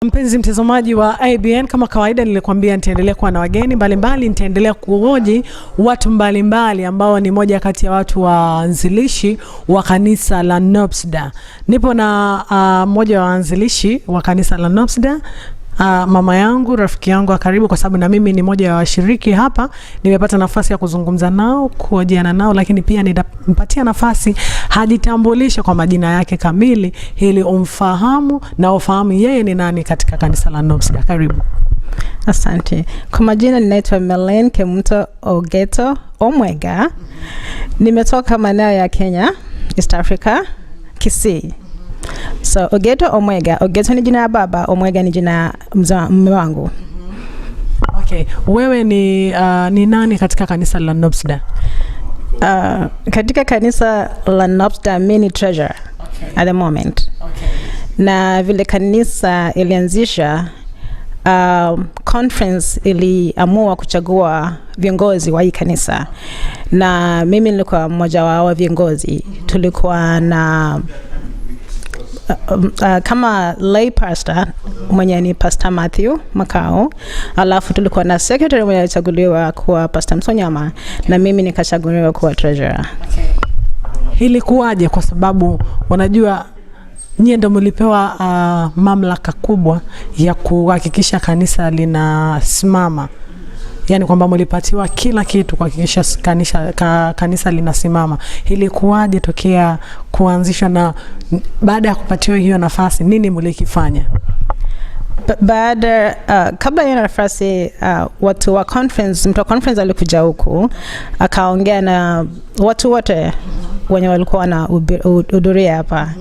Mpenzi mtazamaji wa ABN, kama kawaida nilikwambia nitaendelea kuwa na wageni mbalimbali, nitaendelea kuhoji watu mbalimbali ambao ni moja kati ya watu waanzilishi wa kanisa la Nopsda. Nipo na mmoja wa waanzilishi wa kanisa la Nopsda, mama yangu, rafiki yangu wa karibu, kwa sababu na mimi ni moja wa washiriki hapa. Nimepata nafasi ya kuzungumza nao, kuhojiana nao, lakini pia nitampatia nafasi hajitambulishe kwa majina yake kamili ili umfahamu na ufahamu yeye ni nani katika kanisa la Nopsda. Karibu. Asante. Kwa majina ninaitwa Melen Kemuto Ogeto Omwega. Nimetoka maeneo ya Kenya, East Africa, Kisii. So Ogeto Omwega, Ogeto ni jina ya baba, Omwega ni jina mume wangu. Okay, wewe ni nani katika kanisa la Nopsda? Katika kanisa la Nopsda mimi ni treasurer at the moment. Okay. Na vile kanisa ilianzisha conference iliamua kuchagua viongozi wa hii kanisa. Na mimi nilikuwa mmoja wa viongozi. Tulikuwa na kama lay pastor mwenye ni Pastor Matthew Makao, alafu tulikuwa na secretary mwenye alichaguliwa kuwa Pastor Msonyama, na mimi nikachaguliwa kuwa treasurer. Okay. Hili kuwaje? Kwa sababu wanajua nyie ndio mlipewa mamlaka kubwa ya kuhakikisha kanisa linasimama. Yani kwamba mlipatiwa kila kitu kuhakikisha kanisa linasimama. Hili kuwaje tokea kuanzishwa, na baada ya kupatiwa hiyo nafasi nini mlikifanya? Baada kabla ya nafasi watu wa conference, mtu wa conference alikuja huku akaongea na watu wote wenye walikuwa na hudhuria hapa.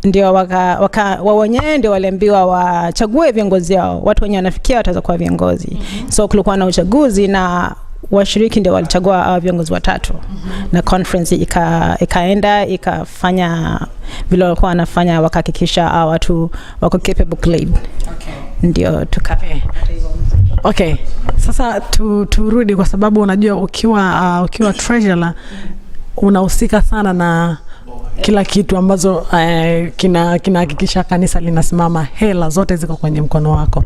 Ndio wao wenyewe ndio waliambiwa wachague viongozi wao, watu wenye wanafikia wataweza kuwa viongozi. So kulikuwa na uchaguzi na washiriki ndio walichagua viongozi watatu. Na conference ikaenda ikafanya vile walikuwa wanafanya, wakahakikisha watu wako capable lead. Okay. Ndio Okay. Sasa turudi, kwa sababu unajua ukiwa treasurer unahusika sana na kila kitu ambazo kinahakikisha kanisa linasimama. Hela zote ziko kwenye mkono wako.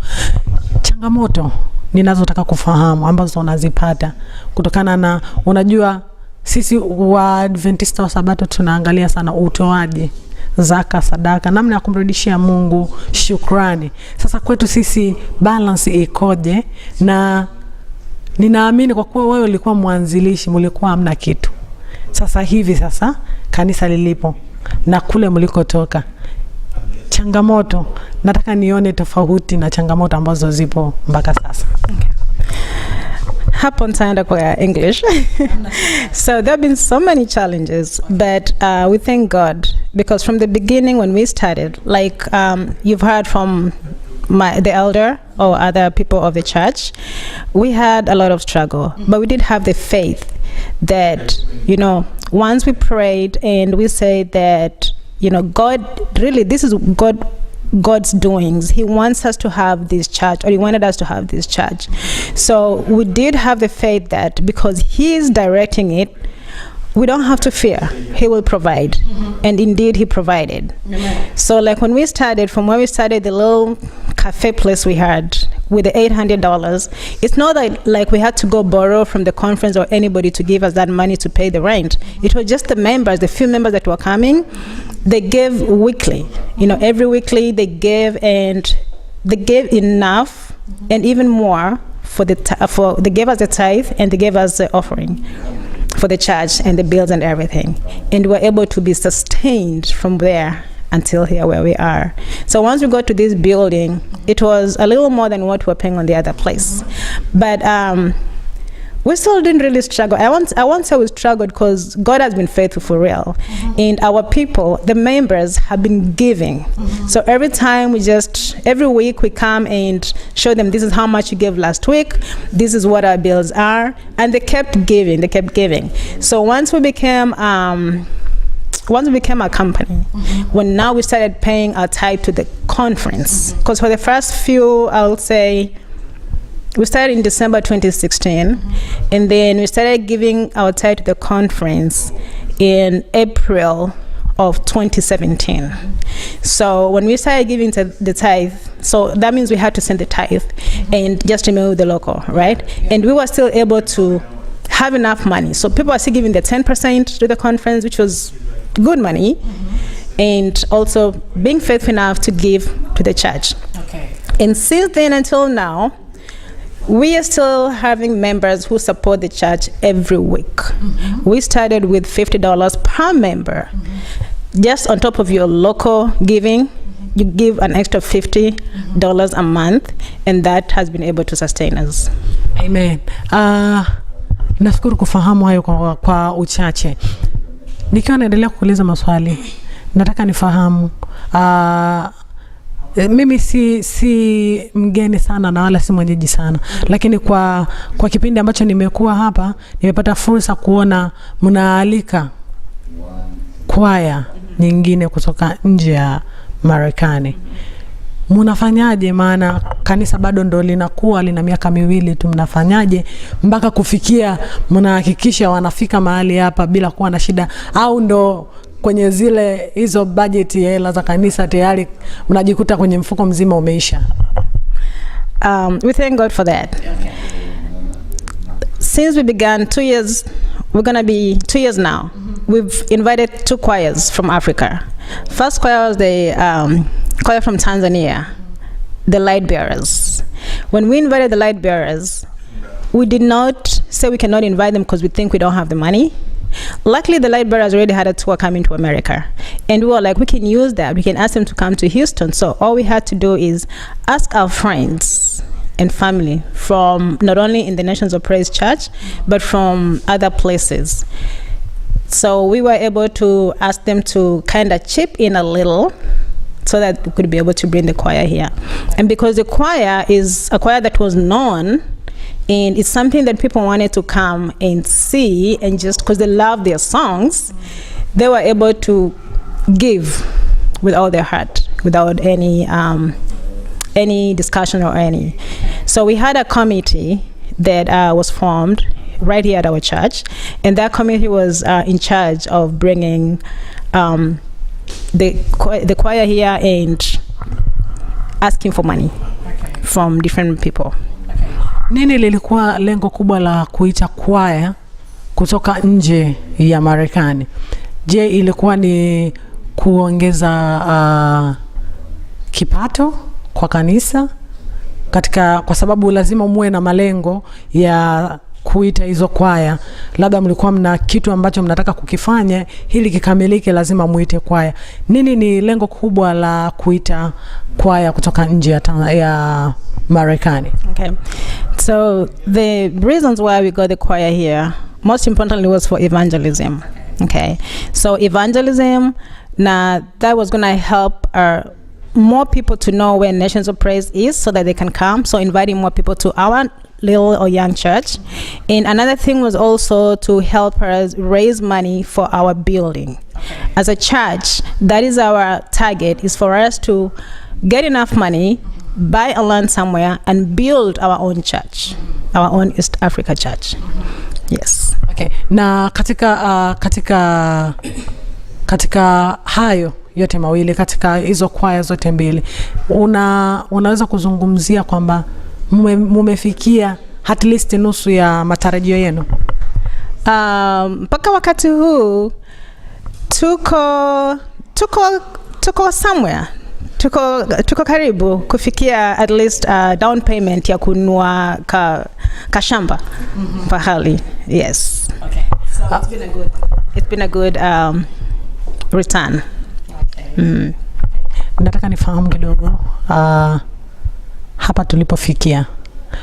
Changamoto ninazotaka kufahamu ambazo unazipata kutokana na, unajua sisi wa Adventista wa Sabato tunaangalia sana utoaji, zaka, sadaka, namna ya kumrudishia Mungu shukrani. Sasa kwetu sisi balance ikoje? Na ninaamini kwa kuwa wewe ulikuwa mwanzilishi, mlikuwa hamna kitu. Sasa hivi kanisa lilipo na kule mlikotoka, changamoto, nataka nione tofauti na changamoto ambazo zipo mpaka sasa. Okay. Hapo nitaenda kwa English. So there have been so many challenges, but we thank God, because from the beginning when we started, like you've heard from the elder or other people of the church, we had a lot of struggle, but we did have the faith that, once we prayed and we said that, God, really, this is God's doings. He wants us to have this church, or he wanted us to have this church. So we did have the faith that because he is directing it, we don't have to fear. He will provide. And indeed he provided. Amen. So like when we started, from where we started, the little cafe place we had with the $800, it's not like we had to go borrow from the conference or anybody to give us that money to pay the rent. It was just the members, the few members that were coming. They gave weekly. Every weekly they gave, and they gave enough and even more they gave us the tithe, and they gave us the offering for the church and the bills and everything. And we were able to be sustained from there until here where we are. So once we got to this building, it was a little more than what we were paying on the other place. But we still didn't really struggle. I won't say we struggled, because God has been faithful for real. And our people, the members, have been giving. So every week we come and show them, this is how much you gave last week, this is what our bills are, and they kept giving. So once we became a company, when now we started paying our tithe to the conference, because for the first few, I'll say, we started in December 2016, and then we started giving our tithe to the conference in April of 2017. So when we started giving the tithe, so that means we had to send the tithe and just remove the local, right? And we were still able to have enough money. So people are still giving the 10% to the conference, which was good money, and also being faithful enough to give to the church. Okay. And since then until now, we are still having members who support the church every week. We started with $50 per member. Just on top of your local giving, you give an extra $50 a month, and that has been able to sustain us. Amen. Nashukuru kufahamu hayo kwa uchache. Nikiwa naendelea kuuliza maswali, nataka nifahamu mimi si mgeni sana na wala si mwenyeji sana, lakini kwa kipindi ambacho nimekuwa hapa nimepata fursa kuona mnaalika kwaya nyingine kutoka nje ya Marekani. Mnafanyaje? Maana kanisa bado ndo linakuwa, lina miaka miwili tu. Mnafanyaje mpaka kufikia mnahakikisha wanafika mahali hapa bila kuwa na shida, au ndo kwenye zile hizo budget ya hela za kanisa tayari unajikuta kwenye mfuko mzima umeisha? We thank God for that. Okay. Since we began 2 years, we're going to be 2 years now. We've invited 2 choirs from Africa. First choir was the choir from Tanzania, the Light Bearers. When we invited the Light Bearers, we did not say we cannot invite them because we think we don't have the money. Luckily, the Light Bearers already had a tour coming to America. And we were like, we can use that. We can ask them to come to Houston. So all we had to do is ask our friends and family from not only in the Nations of Praise Church, but from other places. So we were able to ask them to kind of chip in a little so that we could be able to bring the choir here. And because the choir is a choir that was known, and it's something that people wanted to come and see, and just because they love their songs, they were able to give with all their heart, without any discussion or any. So we had a committee that was formed right here at our church, and that committee was in charge of bringing the choir here and asking for money from different people. Nini lilikuwa lengo kubwa la kuita kwaya kutoka nje ya Marekani? Je, ilikuwa ni kuongeza kipato kwa kanisa kwa sababu lazima muwe na malengo ya kuita hizo kwaya? Labda mlikuwa mna kitu ambacho mnataka kukifanya ili kikamilike, lazima muite kwaya. Nini ni lengo kubwa la kuita kwaya kutoka nje ya Marekani? Okay. So the reasons why we got the choir here, most importantly, was for evangelism. Okay. So evangelism, that was going to help more people to know where Nations of Praise is so that they can come. So inviting more people to our little or young church. And another thing was also to help us raise money for our building. As a church, that is our target, is for us to get enough money, buy a land somewhere, and build our own church, our own East Africa church. Yes. Okay. Na katika hayo yote mawili, katika hizo kwaya zote mbili, unaweza kuzungumzia kwamba mumefikia at least nusu ya matarajio yenu? Mpaka wakati huu tuko somewhere. Tuko karibu kufikia at least down payment ya kununua kashamba pahali. Yes. Okay. So it's been a good return. Okay. Nataka nifahamu kidogo hapa tulipofikia.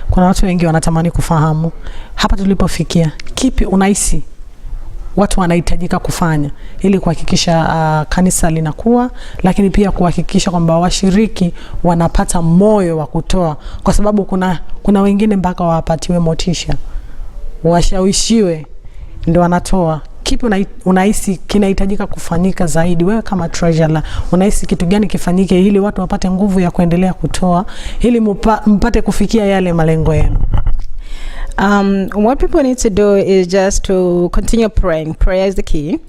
Kuna watu wengi wanatamani kufahamu hapa tulipofikia, kipi unahisi watu wanahitajika kufanya ili kuhakikisha kanisa linakuwa, lakini pia kuhakikisha kwamba washiriki wanapata moyo wa kutoa, kwa sababu kuna wengine mpaka wapatiwe motisha, washawishiwe ndio wanatoa. Kipi unahisi kinahitajika kufanyika zaidi? Wewe kama treasurer, unahisi kitu gani kifanyike ili watu wapate nguvu ya kuendelea kutoa ili mpate kufikia yale malengo yenu? What people need to do is just to continue praying. Prayer is the key.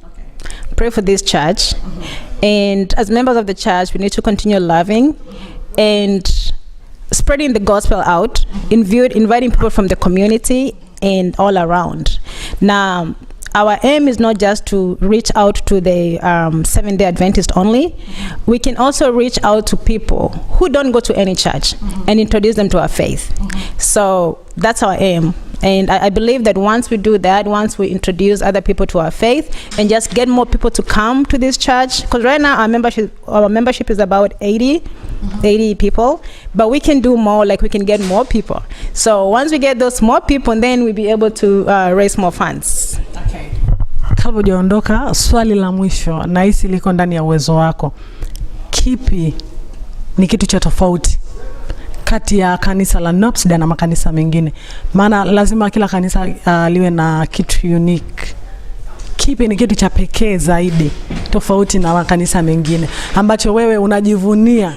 pray for this church. And as members of the church, we need to continue loving and spreading the gospel out, inviting people from the community and all around. Now, our aim is not just to reach out to the Seventh-day Adventist only. We can also reach out to people who don't go to any church and introduce them to our faith. So that's our aim. And I believe that once we do that, once we introduce other people to our faith and just get more people to come to this church, because right now our membership is about 80 people, but we can do more, like we can get more people. So once we get those more people, then we'll be able to raise more funds. Okay. Kabla hujaondoka, swali la mwisho na hisi liko ndani ya uwezo wako. Kipi ni kitu cha tofauti kati ya kanisa la Nopsida na makanisa mengine? Maana lazima kila kanisa liwe na kitu unique. Kipi ni kitu cha pekee zaidi tofauti na makanisa mengine ambacho wewe unajivunia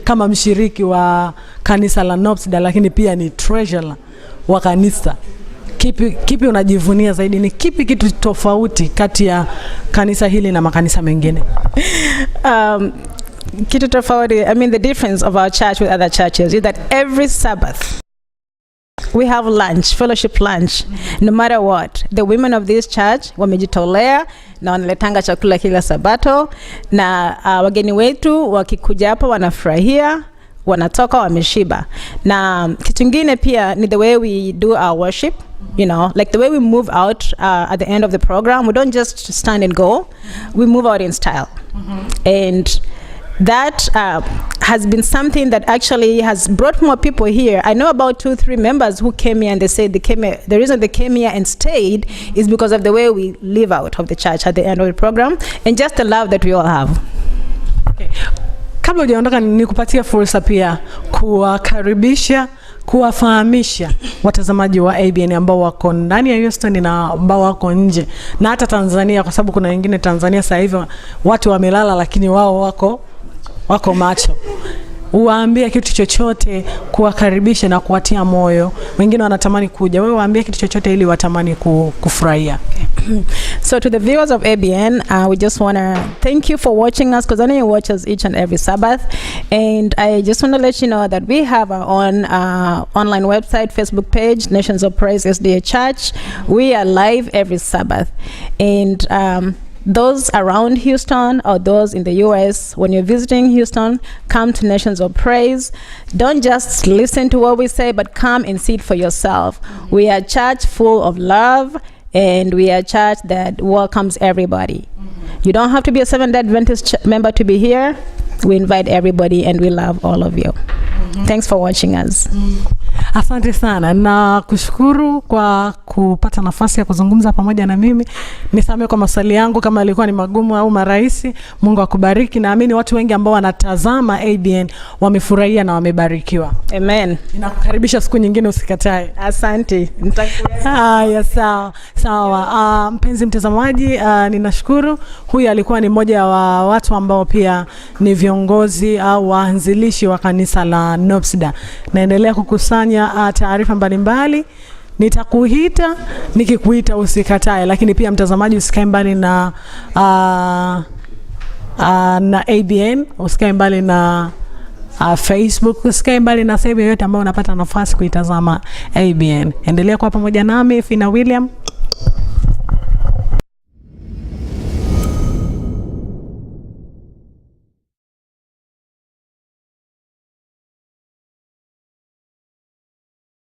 kama mshiriki wa kanisa la Nopsida, lakini pia ni treasurer wa kanisa? Kipi unajivunia zaidi? Ni kipi kitu tofauti kati ya kanisa hili na makanisa mengine? Kitu tofauti, I mean the difference of our church with other churches is that every Sabbath we have lunch, fellowship lunch. No matter what, the women of this church wamejitolea na wanaletanga chakula kila Sabato, na wageni wetu wakikuja hapa wanafurahia, wanatoka wameshiba. Na kitu kingine pia ni the way we do our worship. You know, like the way we move out at the end of the program, we don't just stand and go. We move out in style. And that has been something that actually has brought more people here. I know about 2-3 members who came here and they said the reason they came here and stayed is because of the way we live out of the church at the end of the program and just the love that we all have. Okay. Kabla hujaondoka nikupatia fursa pia kuwakaribisha, kuwafahamisha watazamaji wa ABN ambao wako ndani ya Houston na ambao wako nje na hata Tanzania, kwa sababu kuna wengine Tanzania sasa hivi watu wamelala lakini wao wako macho. Uwaambie kitu chochote kuwakaribisha na kuwatia moyo. Wengine wanatamani kuja, wewe waambie kitu chochote ili watamani kufurahia. Okay. So to the viewers of ABN, we just want to thank you for watching us, because I know you watch us each and every Sabbath. And I just want to let you know that we have our own online website, Facebook page, Nations of Praise SDA Church. We are live every Sabbath. And those around Houston or those in the US, when you're visiting Houston, come to Nations of Praise. Don't just listen to what we say, but come and see it for yourself. We are a church full of love, and we are a church that welcomes everybody. You don't have to be a Seventh-day Adventist member to be here. We invite everybody and we love all of you. Thanks for watching us. Asante sana na kushukuru kwa kupata nafasi ya kuzungumza pamoja na mimi. Nisamehe kwa maswali yangu kama yalikuwa ni magumu au marahisi. Mungu akubariki. Naamini watu wengi ambao wanatazama ABN wamefurahia na wamebarikiwa. Amen. Ninakukaribisha siku nyingine, usikatae. Asante. Haya, sawa. Mpenzi mtazamaji, ninashukuru. Huyu alikuwa ni mmoja wa watu ambao pia ni viongozi au waanzilishi wa kanisa la Nopsida. Naendelea kukusanya taarifa mbalimbali. Nitakuita, nikikuita usikatae, lakini pia mtazamaji usikae mbali na ABN, usikae mbali na Facebook, usikae mbali na sehemu yoyote ambayo unapata nafasi kuitazama ABN. Endelea kwa pamoja nami Fina William.